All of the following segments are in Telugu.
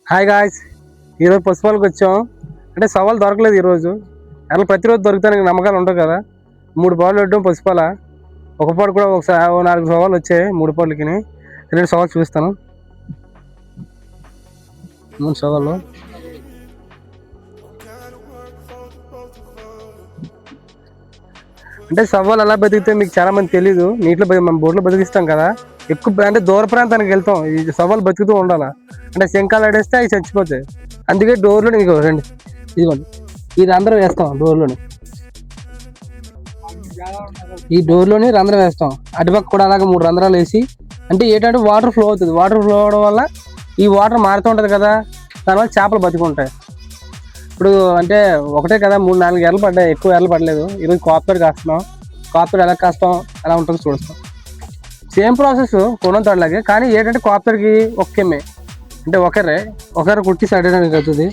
హాయ్ గాయ్స్, ఈరోజు పసుపాలకు వచ్చాం. అంటే సవాల్ దొరకలేదు ఈరోజు. అట్లా ప్రతిరోజు దొరుకుతానికి నమ్మకాలు ఉండవు కదా. 3 బాల్ పెట్టడం పసుపాల. ఒక పాటు కూడా ఒకసారి 4 సవాళ్ళు వచ్చాయి 3 పాటలకి. 2 సవాళ్ళు చూపిస్తాను. 3 సవాళ్ళు. అంటే సవాళ్ళు ఎలా బతికితే మీకు చాలా మంది తెలీదు. నీటిలో మనం బోట్లో బతికిస్తాం కదా, ఎక్కువ అంటే దూర ప్రాంతానికి వెళ్తాం. ఈ సవాళ్ళు బతుకుతూ ఉండాలా. అంటే శంఖాలు ఆడేస్తే అవి చచ్చిపోతాయి. అందుకే డోర్లోని ఇదిగో రండి, ఇదిగోండి, ఇది రంధ్రం వేస్తాం డోర్లోని. ఈ డోర్లోని రంధ్రం వేస్తాం. అటుపక్క కూడా అలాగే 3 రంధ్రాలు వేసి, అంటే ఏంటంటే వాటర్ ఫ్లో అవుతుంది. వాటర్ ఫ్లో అవడం వల్ల ఈ వాటర్ మారుతూ ఉంటుంది కదా, దానివల్ల చేపలు బతుకుంటాయి. ఇప్పుడు అంటే ఒకటే కదా, 3-4 ఎర్రలు పడ్డాయి, ఎక్కువ ఎర్రలు పడలేదు. ఈరోజు కాపర్ కాస్తున్నాం. కాపర్ ఎలా కాస్తాం, ఎలా ఉంటుందో చూస్తాం. సేమ్ ప్రాసెస్ కొనంతలాగే, కానీ ఏంటంటే కాపర్కి ఒక్కేమే, అంటే ఒకరు కుట్టి సడడానికి అవుతుంది.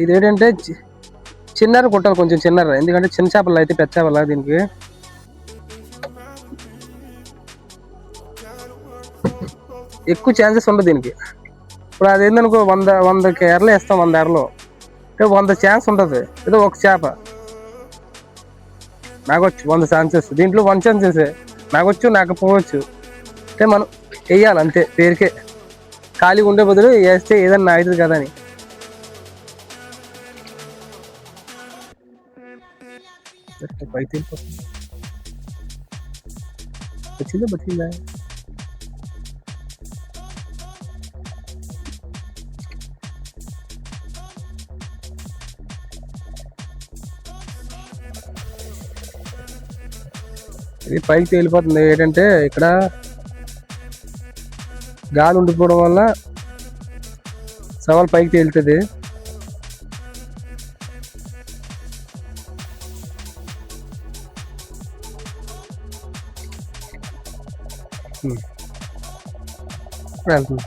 ఇదేంటంటే చిన్నర కుట్టాలి, కొంచెం చిన్నర. ఎందుకంటే చిన్న చేపలు అయితే పెద్ద చేపల దీనికి ఎక్కువ ఛాన్సెస్ ఉండదు దీనికి. ఇప్పుడు అదేందనుకో 100 ఎర్రలు వేస్తాం, 100 ఎర్రలు అంటే 100 ఛాన్స్ ఉంటుంది. ఏదో ఒక చేప నాకొచ్చు 100 ఛాన్సెస్, దీంట్లో 1 ఛాన్సెస్ నాకొచ్చు నాకపోవచ్చు. అంటే మనం వేయాలి అంతే, పేరుకే. ఖాళీగా ఉండే బదులు వేస్తే ఏదన్నా అవుతుంది కదా అని. వచ్చిందా ఇది పైకి తేలిపోతుంది. ఏంటంటే ఇక్కడ గాలి ఉండిపోవడం వల్ల సవాల్ పైకి తేలుతుంది. వెళ్తుంది.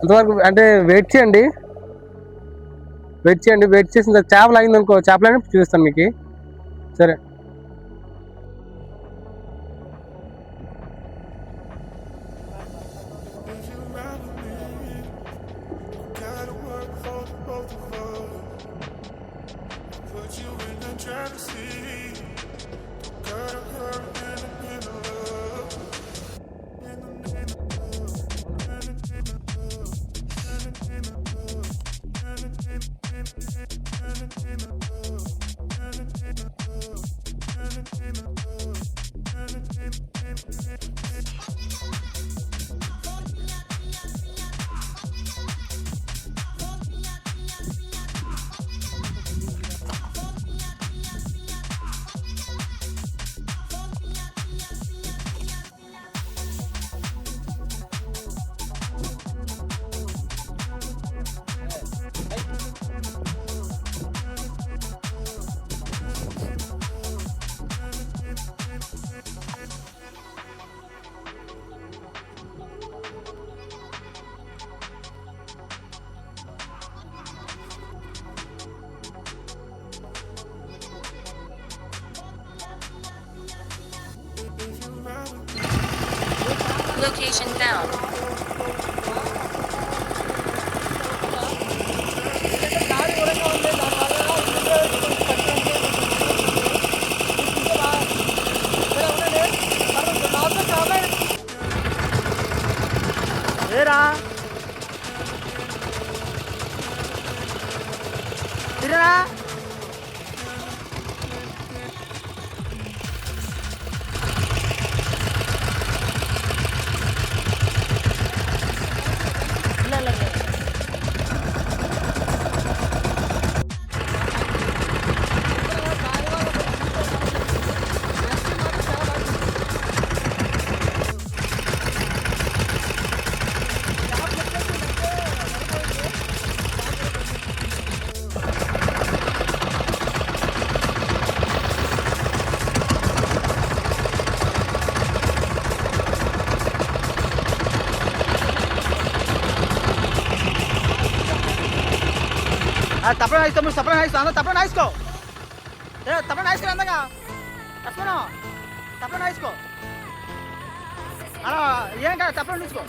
అంతవరకు అంటే వెయిట్ చేయండి. వెయిట్ చేసిన తర్వాత చేపలు అయింది అనుకో, చేపలు అయినా చూపిస్తాను మీకు. సరే, Location found. తప్పని వేసుకో మీరు తప్పని వేసుకో అందరూ తప్పని వేసుకో తప్పని వేసుకో అందగా తప్పను తప్పని వేసుకో అలా ఏం కాదు తప్పని తీసుకో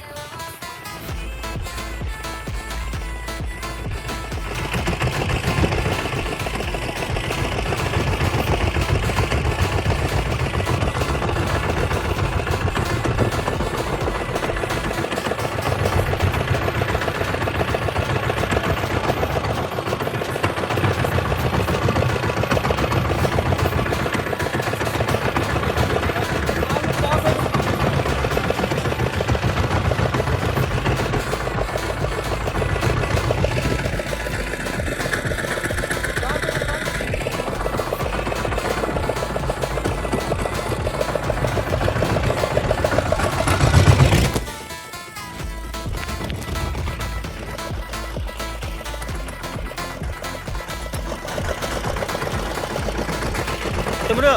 తమ్ముడు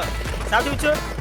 సాగు చూపించు